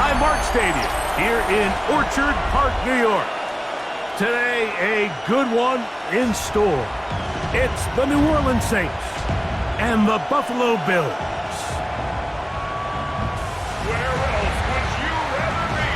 Highmark Stadium here in Orchard Park, New York. Today, a good one in store. It's the New Orleans Saints and the Buffalo Bills. Where else would you rather be?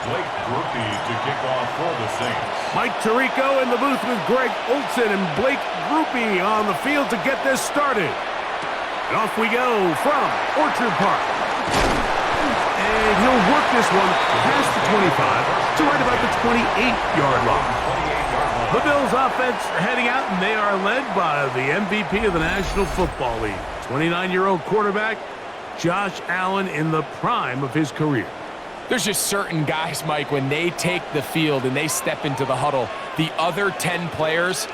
Blake Groupie to kick off for the Saints. Mike Tirico in the booth with Greg Olson and Blake Groupie on the field to get this started. And off we go from Orchard Park. And he'll work this one past the 25 to right about the 28-yard line. The Bills offense heading out, and they are led by the MVP of the National Football League, 29-year-old quarterback Josh Allen in the prime of his career. There's just certain guys, Mike, when they take the field and they step into the huddle, the other 10 players,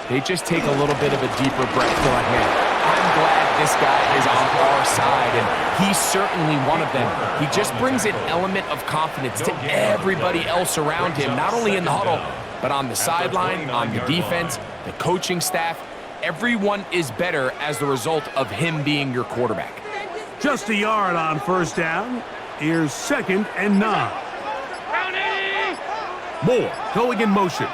they just take a little bit of a deeper breath. They're like, man, I'm glad this guy is on our side, and he's certainly one of them. He just brings an element of confidence to everybody else around him, not only in the huddle, but on the sideline, on the defense, the coaching staff. Everyone is better as the result of him being your quarterback. Just a yard on first down. Here's 2nd and 9. Moore going in motion.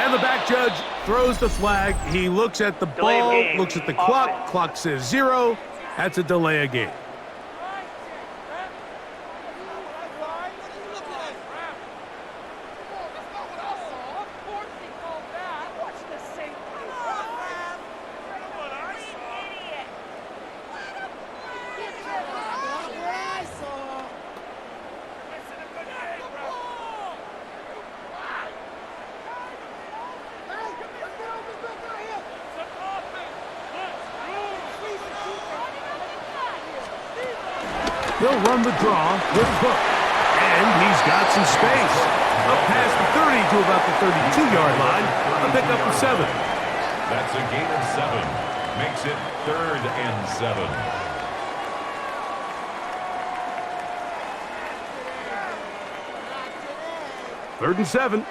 And the back judge throws the flag. He looks at the ball, looks at the clock. Clock says 0. That's a delay of game. He'll run the draw with Cook. And he's got some space. Up past the 30 to about the 32-yard line. A pickup of 7. That's a gain of 7. Makes it 3rd and 7. Third and 7.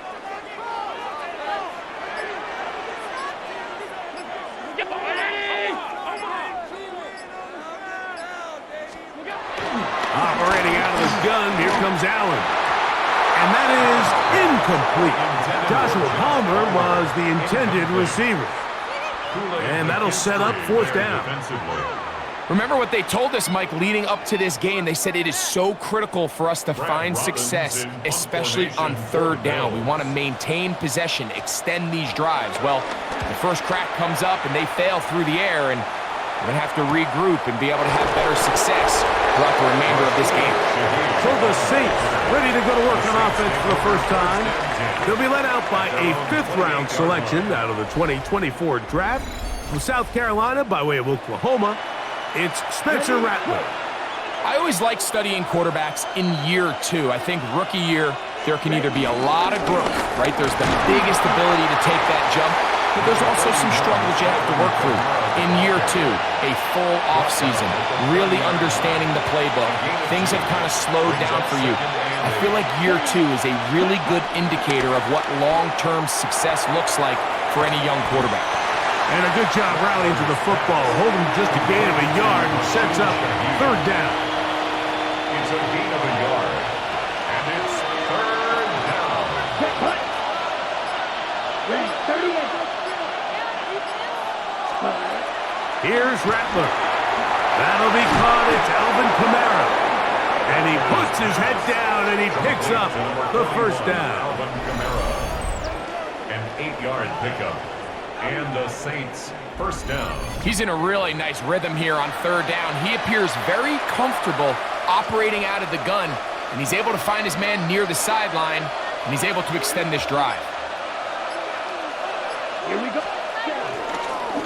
Operating out of his gun, here comes Allen. And that is incomplete. Joshua Palmer was the intended receiver. And that'll set up 4th down. Remember what they told us, Mike, leading up to this game. They said it is so critical for us to find success, especially on 3rd down. We want to maintain possession, extend these drives. Well, the first crack comes up and they fail through the air, and we're going to have to regroup and be able to have better success throughout the remainder of this game. So the Saints ready to go to work on offense for the first time. They'll be led out by a 5th-round selection out of the 2024 draft. From South Carolina by way of Oklahoma, it's Spencer Rattler. I always like studying quarterbacks in year 2. I think rookie year, there can either be a lot of growth, right? There's the biggest ability to take that jump, but there's also some struggles you have to work through. In year 2, a full offseason, really understanding the playbook. Things have kind of slowed down for you. I feel like year 2 is a really good indicator of what long-term success looks like for any young quarterback. And a good job rallying to the football, holding just a gain of a yard and sets up 3rd down. It's a gain of a yard, and it's 3rd down. Here's Rattler. That'll be caught. It's Alvin Kamara. And he puts his head down and he picks up the 1st down. Alvin Kamara. An 8-yard pickup. And the Saints 1st down. He's in a really nice rhythm here on 3rd down. He appears very comfortable operating out of the gun, and he's able to find his man near the sideline, and he's able to extend this drive. Here we go.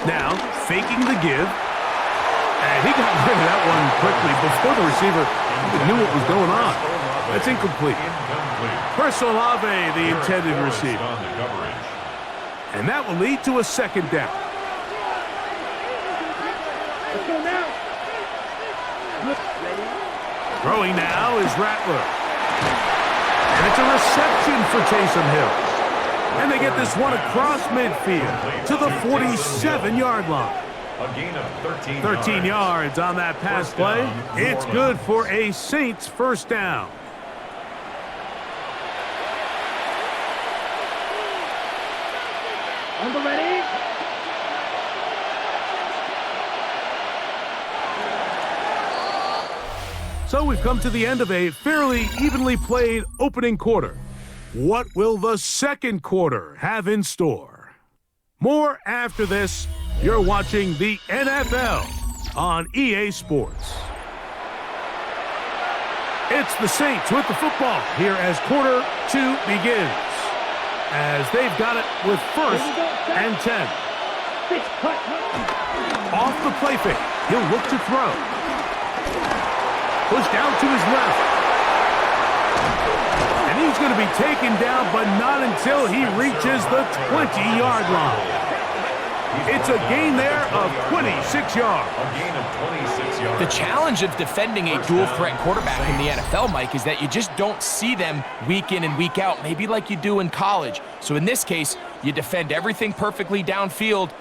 Now, faking the give. And he got rid of that one quickly before the receiver even knew what was going on. That's incomplete. Chris Olave, the intended receiver. And that will lead to a 2nd down. Let's go now. Throwing now is Rattler. And it's a reception for Taysom Hill. And they get this one across midfield to the 47-yard line. A gain of 13 yards on that pass play. It's good for a Saints first down. On the ready. So we've come to the end of a fairly evenly played opening quarter. What will the second quarter have in store? More after this. You're watching the NFL on EA Sports. It's the Saints with the football here as quarter 2 begins. As they've got it with 1st and 10. Off the play fake. He'll look to throw. Push down to his left. And he's going to be taken down, but not until he reaches the 20-yard line. It's a gain there of 26 yards. A gain of 26 yards. The challenge of defending a dual-threat quarterback in the NFL, Mike, is that you just don't see them week in and week out, maybe like you do in college. So in this case, you defend everything perfectly downfield,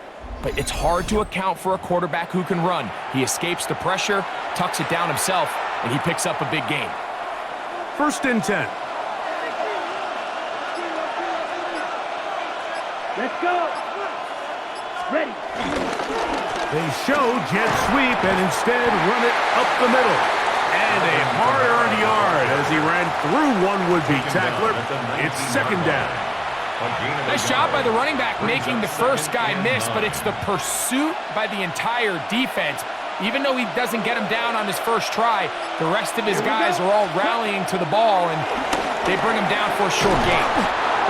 but it's hard to account for a quarterback who can run. He escapes the pressure, tucks it down himself, and he picks up a big gain. 1st and 10. Let's go. Ready. They show jet sweep and instead run it up the middle. And a hard-earned yard as he ran through one would-be tackler. It's 2nd down. Nice job by the running back making the first guy miss, but it's the pursuit by the entire defense. Even though he doesn't get him down on his first try, the rest of his guys are all rallying to the ball, and they bring him down for a short gain.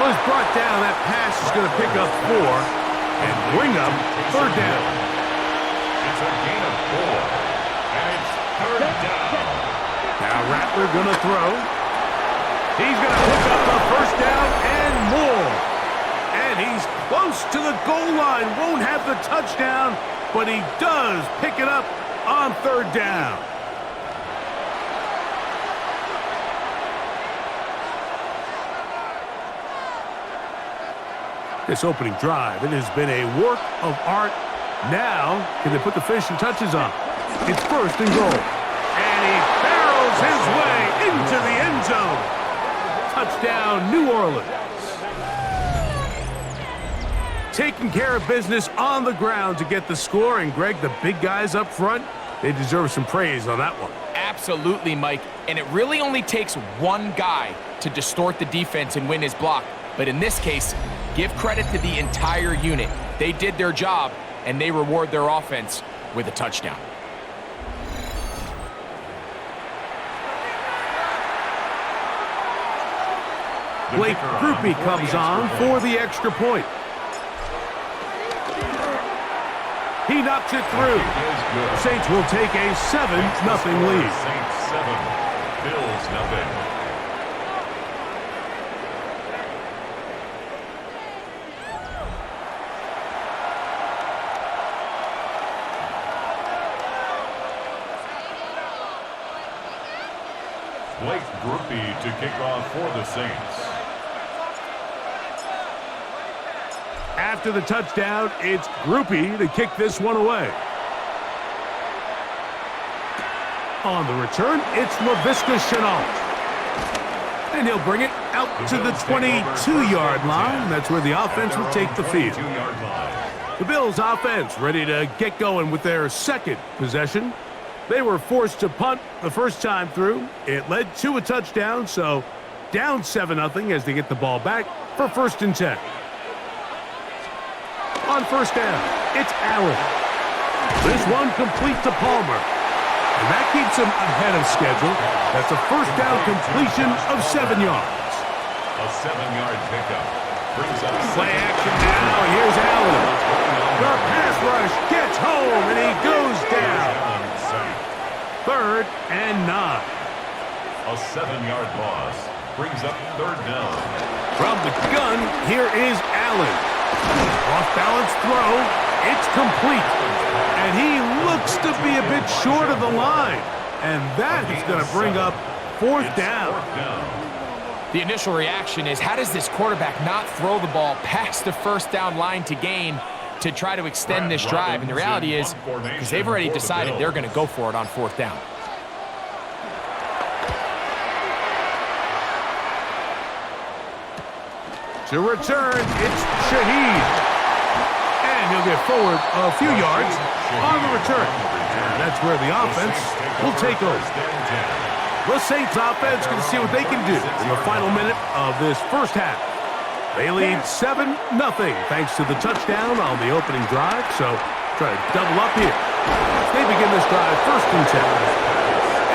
Well, it's brought down. That pass is going to pick up 4. And bring up 3rd down. It's a gain of 4. And it's 3rd down. Now Rattler gonna throw. He's gonna pick up the 1st down and more. And he's close to the goal line. Won't have the touchdown, but he does pick it up on 3rd down. This opening drive, it has been a work of art. Now, can they put the finishing touches on? It's 1st and goal. And he barrels his way into the end zone. Touchdown, New Orleans. Taking care of business on the ground to get the score. And, Greg, the big guys up front, they deserve some praise on that one. Absolutely, Mike. And it really only takes one guy to distort the defense and win his block. But in this case, give credit to the entire unit. They did their job, and they reward their offense with a touchdown. Blake Groupie comes on for the extra point. He knocks it through. Saints will take a 7-0 lead. Saints 7, Bills nothing. Blake Groupie to kick off for the Saints. After the touchdown, it's Groupie to kick this one away. On the return, it's Laviska Shenault. And he'll bring it out to the 22-yard line. That's where the offense will take the field. The Bills offense ready to get going with their 2nd possession. They were forced to punt the first time through. It led to a touchdown, so down 7-0 as they get the ball back for 1st and 10. On 1st down, it's Allen. This one complete to Palmer. And that keeps him ahead of schedule. That's a 1st down completion of 7 yards. A 7-yard pickup. Brings up play action now. Here's Allen. The pass rush gets home, and he goes down. 3rd and 9. A 7-yard loss brings up 3rd down. From the gun, here is Allen. Off-balance throw. It's complete. And he looks to be a bit short of the line. And that is going to bring up 4th down. The initial reaction is, how does this quarterback not throw the ball past the first down line to gain to try to extend this drive? And the reality is, because they've already decided they're going to go for it on 4th down. To return, it's Shaheed. And he'll get forward a few yards on the return. And that's where the offense will take over. The Saints offense can see what they can do in the final minute of this first half. They lead 7-0 thanks to the touchdown on the opening drive, so try to double up here. They begin this drive 1st and 10.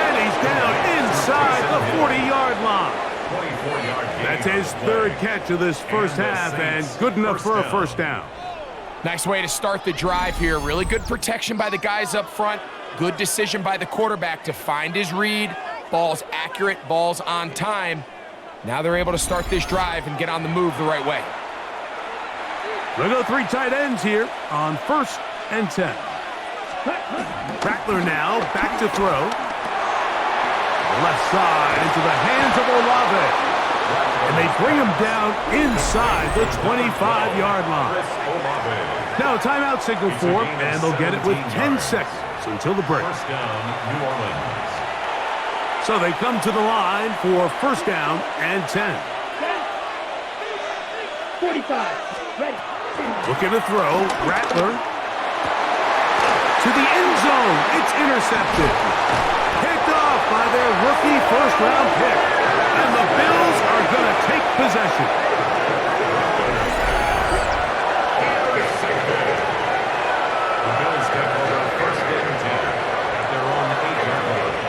And he's down inside the 40-yard line. That's his 3rd catch of this first half, and good enough for a 1st down. Nice way to start the drive here. Really good protection by the guys up front. Good decision by the quarterback to find his read. Ball's accurate, ball's on time. Now they're able to start this drive and get on the move the right way. We'll go 3 tight ends here on 1st and 10. Rattler now back to throw. Left side into the hands of Olave. And they bring him down inside the 25-yard line. Now a timeout signal for him, and they'll get it with 10 seconds until the break. So they come to the line for 1st down and 10. 45. Ready. Looking to throw. Rattler. To the end zone. It's intercepted. Picked off by their rookie 1st-round pick. And the Bills are going to take possession. The Bills take over 1st and 10 at their own 8-yard line.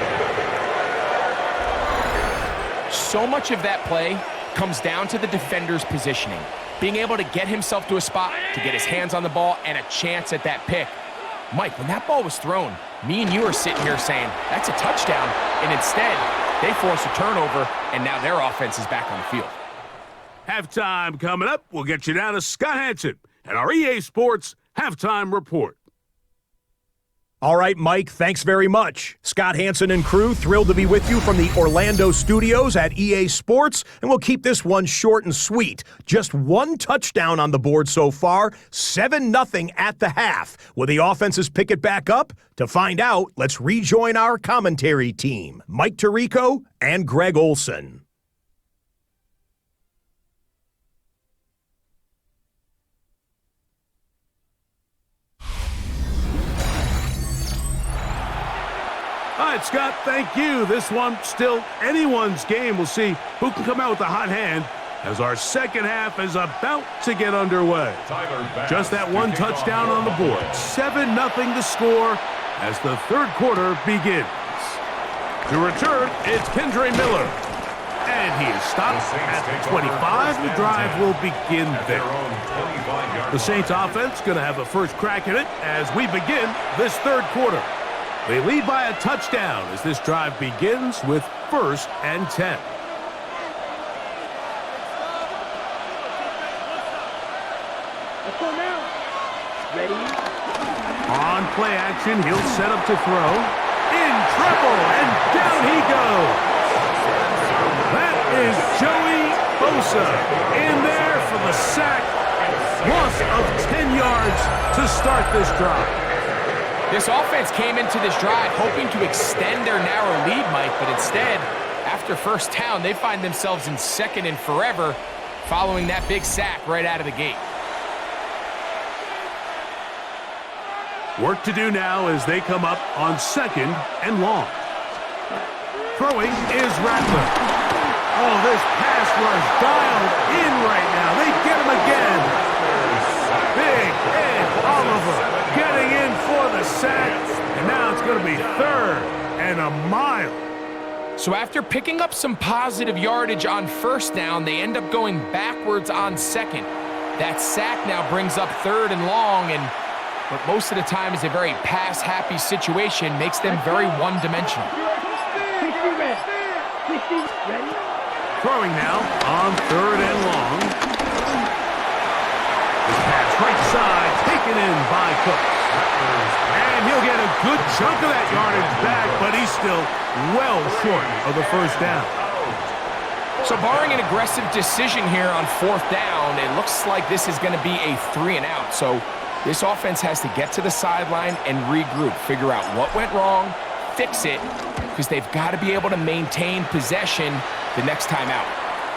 So much of that play comes down to the defender's positioning. Being able to get himself to a spot, to get his hands on the ball, and a chance at that pick. Mike, when that ball was thrown, me and you are sitting here saying, that's a touchdown, and instead, they force a turnover, and now their offense is back on the field. Halftime coming up. We'll get you down to Scott Hanson and our EA Sports Halftime Report. All right, Mike, thanks very much. Scott Hanson and crew, thrilled to be with you from the Orlando studios at EA Sports, and we'll keep this one short and sweet. Just 1 touchdown on the board so far, 7-0 at the half. Will the offenses pick it back up? To find out, let's rejoin our commentary team, Mike Tirico and Greg Olson. All right, Scott, thank you. This one still anyone's game. We'll see who can come out with a hot hand as our second half is about to get underway. Just that 1 touchdown on the board. 7-0 the score as the 3rd quarter begins. To return, it's Kendre Miller. And he is stopped at the 25. The drive will begin there. The Saints offense going to have a first crack at it as we begin this 3rd quarter. They lead by a touchdown as this drive begins with 1st and 10. Let's go now. Ready. On play action, he'll set up to throw. In trouble, and down he goes. That is Joey Bosa in there for the sack. Loss of 10 yards to start this drive. This offense came into this drive hoping to extend their narrow lead, Mike, but instead, after 1st down, they find themselves in 2nd and forever following that big sack right out of the gate. Work to do now as they come up on 2nd and long. Throwing is Rattler. Oh, this pass rush dialed in right now. They get him again. Big Ed Oliver getting in for the sack, and now it's going to be 3rd and a mile. So after picking up some positive yardage on 1st down, they end up going backwards on 2nd. That sack now brings up 3rd and long, and what most of the time is a very pass-happy situation makes them very one-dimensional. 60 ready. 60 ready. Throwing now on 3rd and long. This pass right side taken in by Cooks. And he'll get a good chunk of that yardage back, but he's still well short of the 1st down. So barring an aggressive decision here on 4th down, it looks like this is going to be a 3-and-out. So this offense has to get to the sideline and regroup, figure out what went wrong, fix it, because they've got to be able to maintain possession the next time out.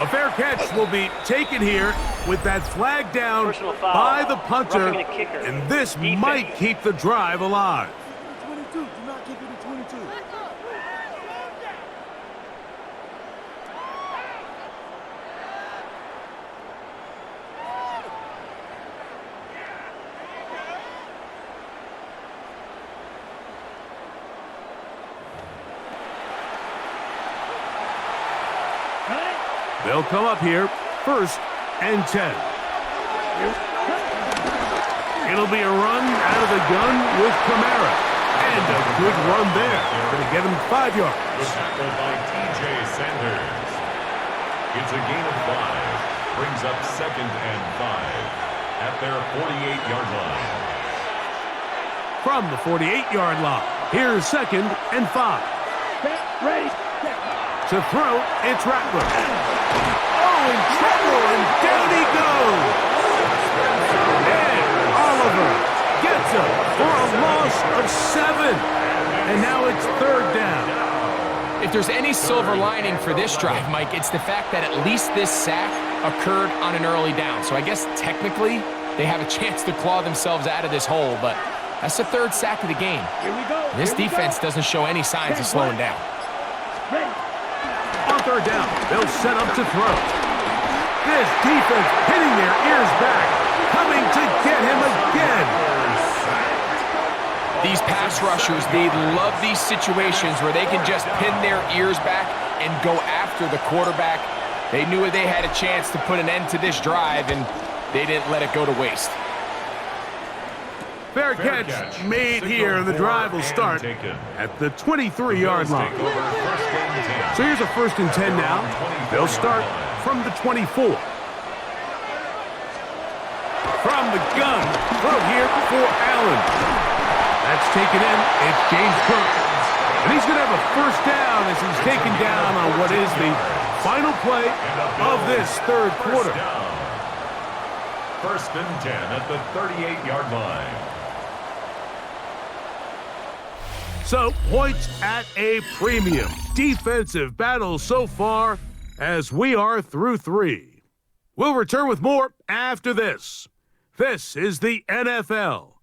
A fair catch will be taken here with that flag down by the punter, and this might keep the drive alive. 22, do not kick it to 22. They'll come up here, 1st and 10. It'll be a run out of the gun with Kamara. And a good run there. Going to get him 5 yards. The tackle by T.J. Sanders. It's a gain of 5. Brings up 2nd and 5 at their 48-yard line. From the 48-yard line, here's 2nd and 5. Ready. To throw, it's Rattler. Oh, in trouble, and down he goes. And Oliver gets him for a loss of 7. And now it's 3rd down. If there's any silver lining for this drive, Mike, it's the fact that at least this sack occurred on an early down. So I guess technically they have a chance to claw themselves out of this hole, but that's the 3rd sack of the game. Here we go. This defense doesn't show any signs of slowing down. Ready. On 3rd down, they'll set up to throw. This defense hitting their ears back, coming to get him again. These pass rushers, they love these situations where they can just pin their ears back and go after the quarterback. They knew they had a chance to put an end to this drive, and they didn't let it go to waste. Fair catch made here, and the drive will start at the 23-yard line. So here's a 1st and 10 now. They'll start from the 24. From the gun, throw here for Allen. That's taken in. It's James Cook. And he's going to have a 1st down as he's taken down on what is the final play of this 3rd quarter. 1st and 10 at the 38-yard line. So, points at a premium. Defensive battle so far as we are through 3. We'll return with more after this. This is the NFL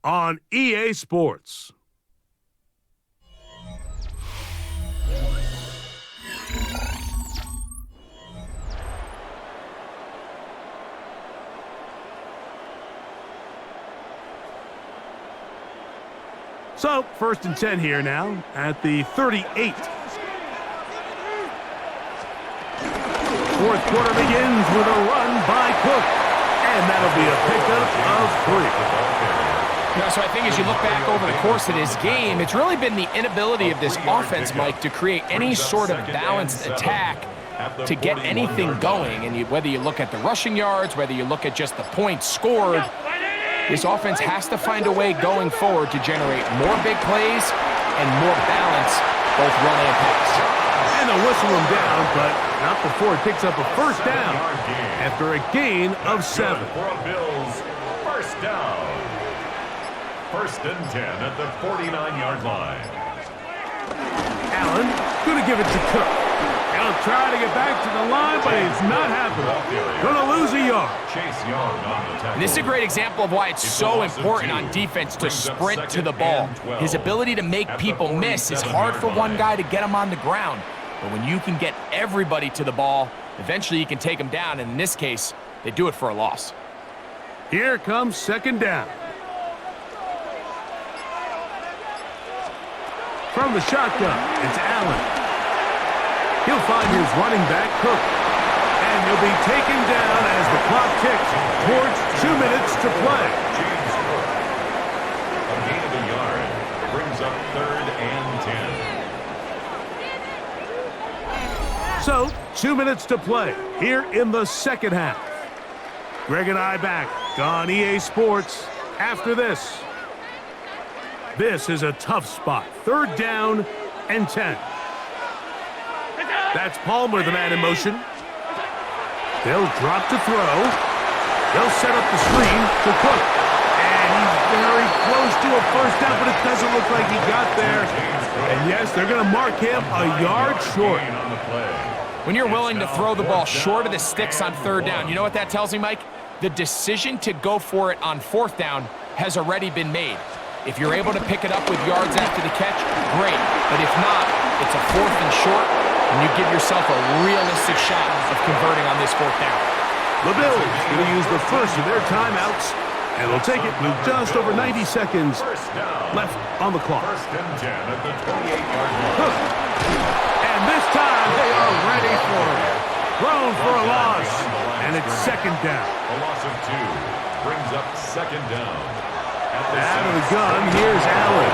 on EA Sports. So, 1st and 10 here now at the 38. 4th quarter begins with a run by Cook. And that'll be a pickup of 3. So I think as you look back over the course of this game, it's really been the inability of this offense, Mike, to create any sort of balanced attack to get anything going. And whether you look at the rushing yards, whether you look at just the points scored, this offense has to find a way going forward to generate more big plays and more balance, both run and pass. And they'll whistle him down, but not before it picks up a 1st down after a gain of 7. For a Bills 1st down. 1st and 10 at the 49-yard line. Allen going to give it to Cook. He'll try to get back to the line, but it's not happening. Going to lose a yard. Chase Young on the tackle. This is a great example of why it's so important on defense to sprint to the ball. His ability to make people miss is hard for one guy to get him on the ground. But when you can get everybody to the ball, eventually you can take them down. And in this case, they do it for a loss. Here comes 2nd down. From the shotgun, it's Allen. He'll find his running back, Cook. And he'll be taken down as the clock ticks towards 2 minutes to play. James Cook. A gain of a yard. Brings up 3rd and 10. So, 2 minutes to play here in the 2nd half. Greg and I back on EA Sports after this. This is a tough spot. 3rd down and 10. That's Palmer, the man in motion. They'll drop to throw. They'll set up the screen to Cook. And he's very close to a first down, but it doesn't look like he got there. And yes, they're going to mark him a yard short. When you're willing to throw the ball short of the sticks on third down, you know what that tells me, Mike? The decision to go for it on fourth down has already been made. If you're able to pick it up with yards after the catch, great. But if not, it's a fourth and short, and you give yourself a realistic shot of converting on this fourth down. The Bills going to use the first of their timeouts, and they'll take it with just over 90 seconds left on the clock. First and 10 at the 28-yard line. And this time they are ready for it. Thrown for a loss, and it's second down. A loss of 2 brings up second down. Out of the gun, here's Allen.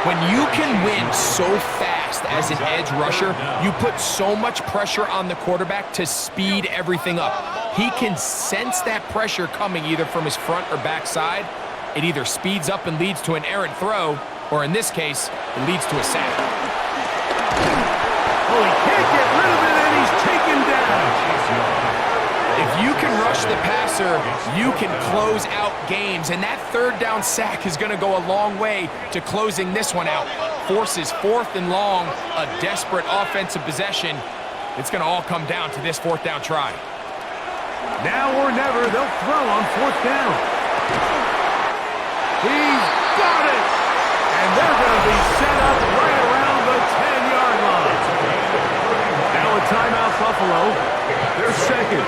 When you can win so fast as an edge rusher, you put so much pressure on the quarterback to speed everything up. He can sense that pressure coming either from his front or back side. It either speeds up and leads to an errant throw, or in this case, it leads to a sack. Oh, he can't get rid of it, and he's taken down. If you can rush the passer, you can close out games, and that third down sack is going to go a long way to closing this one out. Forces fourth and long, a desperate offensive possession. It's going to all come down to this fourth down try. Now or never, they'll throw on fourth down. He's got it! And they're going to be set up right around the 10-yard line. Now a timeout, Buffalo. They're second.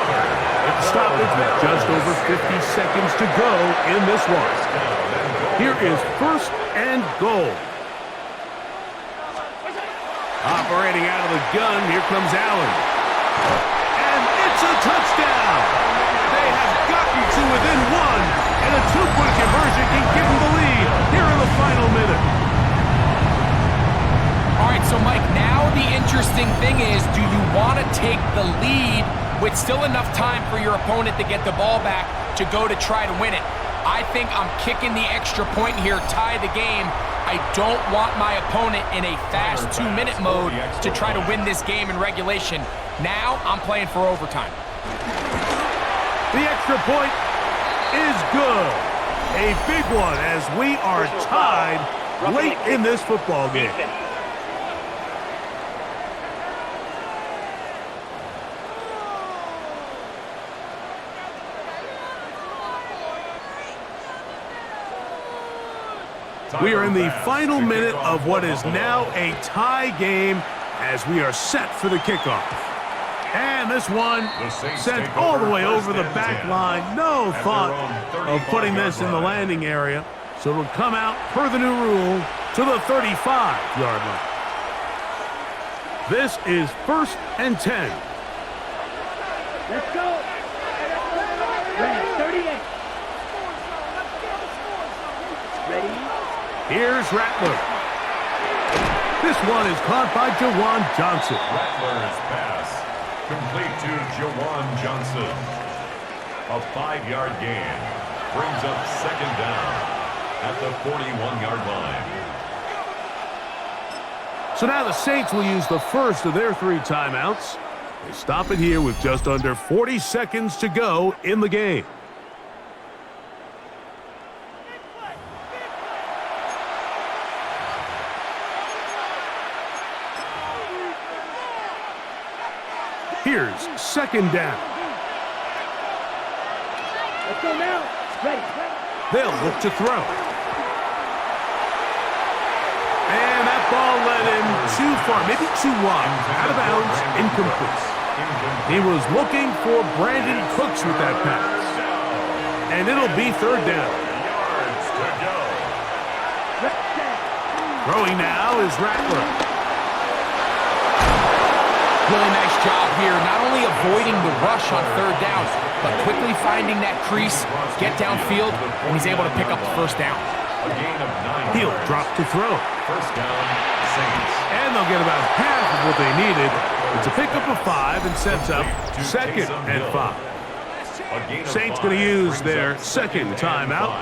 At stoppage with just over 50 seconds to go in this one. Here is first and goal. Operating out of the gun, here comes Allen. And it's a touchdown! They have gotten to within one, and a two-point conversion can give them the lead here in the final minute. All right, so Mike, now the interesting thing is, do you want to take the lead with still enough time for your opponent to get the ball back to go to try to win it? I think I'm kicking the extra point here, tie the game. I don't want my opponent in a fast 2-minute mode to try to win this game in regulation. Now I'm playing for overtime. The extra point is good. A big one as we are tied late in this football game. We are in the final minute of what is now a tie game as we are set for the kickoff. And this one sent all the way over the back line. No thought of putting this in the landing area. So it'll come out per the new rule to the 35-yard line. This is first and 10. Let's go. Ready, 38. Ready. Here's Rattler. This one is caught by Jawan Johnson. Rattler's pass complete to Jawan Johnson. A 5-yard gain brings up second down at the 41-yard line. So now the Saints will use the first of their 3 timeouts. They stop it here with just under 40 seconds to go in the game. Here's second down. Let's go now. Ready. They'll look to throw. And that ball led him too far, maybe too wide. Out of bounds, incomplete. He was looking for Brandon Cooks with that pass. And it'll be third down. Throwing now is Rattler. Really nice job here, not only avoiding the rush on third down, but quickly finding that crease, get downfield, and he's able to pick up the first down. A gain of 9. He'll drop to throw. First down, Saints. And they'll get about half of what they needed. It's a pickup of 5 and sets up second and 5. Saints going to use their second timeout.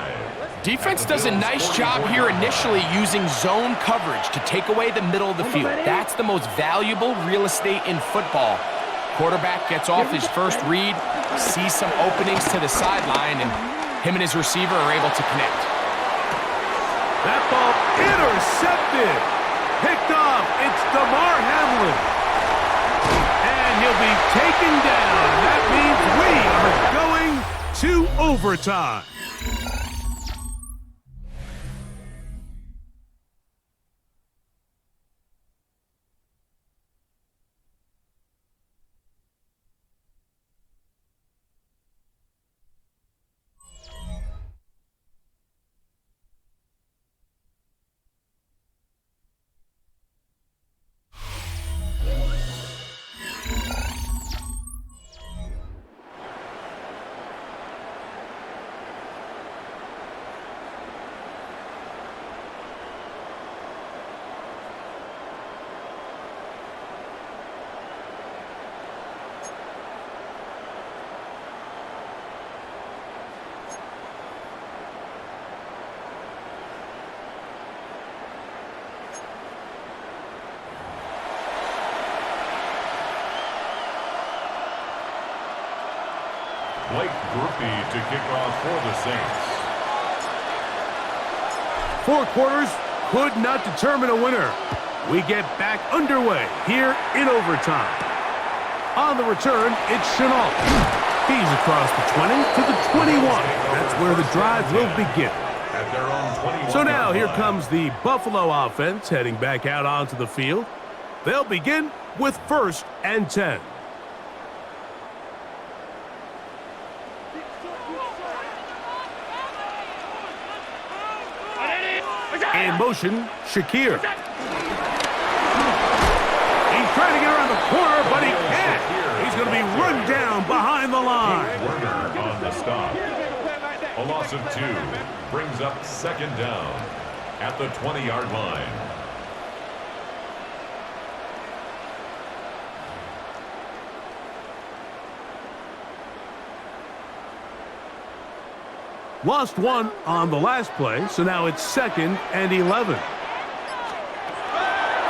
defense does a nice job here initially using zone coverage to take away the middle of the field. That's the most valuable real estate in football. Quarterback gets off his first read, sees some openings to the sideline, and him and his receiver are able to connect. That ball intercepted. Picked off. It's DeMar Hamlin. And he'll be taken down. That means we are going to overtime. Blake Groupie to kick off for the Saints. 4 quarters could not determine a winner. We get back underway here in overtime. On the return, it's Chenault. He's across the 20 to the 21. That's where the drive will begin. At their own 21. So now here comes the Buffalo offense heading back out onto the field. They'll begin with 1st and 10. In motion, Shakir. He's trying to get around the corner, but he can't. He's going to be run down behind the line. Werner on the stop. A loss of 2 brings up 2nd down at the 20-yard line. Lost 1 on the last play, so now it's 2nd and 11.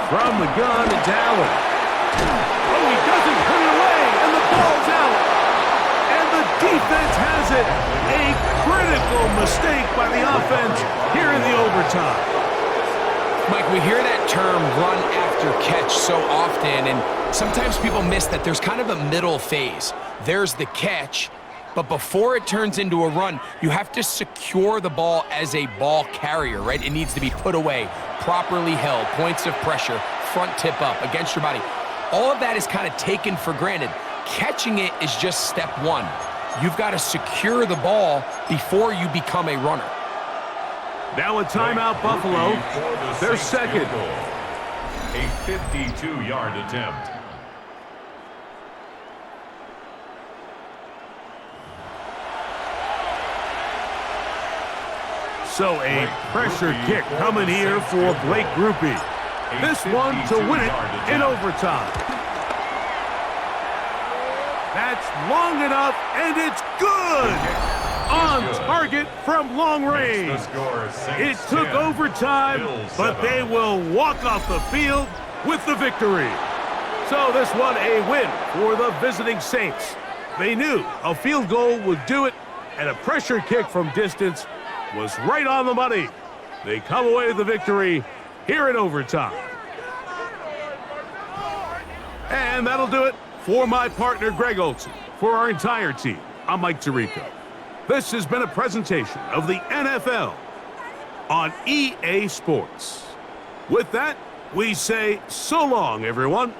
From the gun, it's Allen. Oh, he doesn't put it away, and the ball's out. And the defense has it. A critical mistake by the offense here in the overtime. Mike, we hear that term run after catch so often, and sometimes people miss that there's kind of a middle phase. There's the catch, but before it turns into a run, you have to secure the ball as a ball carrier, right? It needs to be put away, properly held, points of pressure, front tip up against your body. All of that is kind of taken for granted. Catching it is just step 1. You've got to secure the ball before you become a runner. Now a timeout, Buffalo. They're second. A 52-yard attempt. So a pressure kick coming here for Blake Groupie. This one to win it in overtime. That's long enough, and it's good! On target from long range. It took overtime, but they will walk off the field with the victory. So this one a win for the visiting Saints. They knew a field goal would do it, and a pressure kick from distance was right on the money. They come away with the victory here in overtime. And that'll do it for my partner, Greg Olson. For our entire team, I'm Mike Tirico. This has been a presentation of the NFL on EA Sports. With that, we say so long, everyone.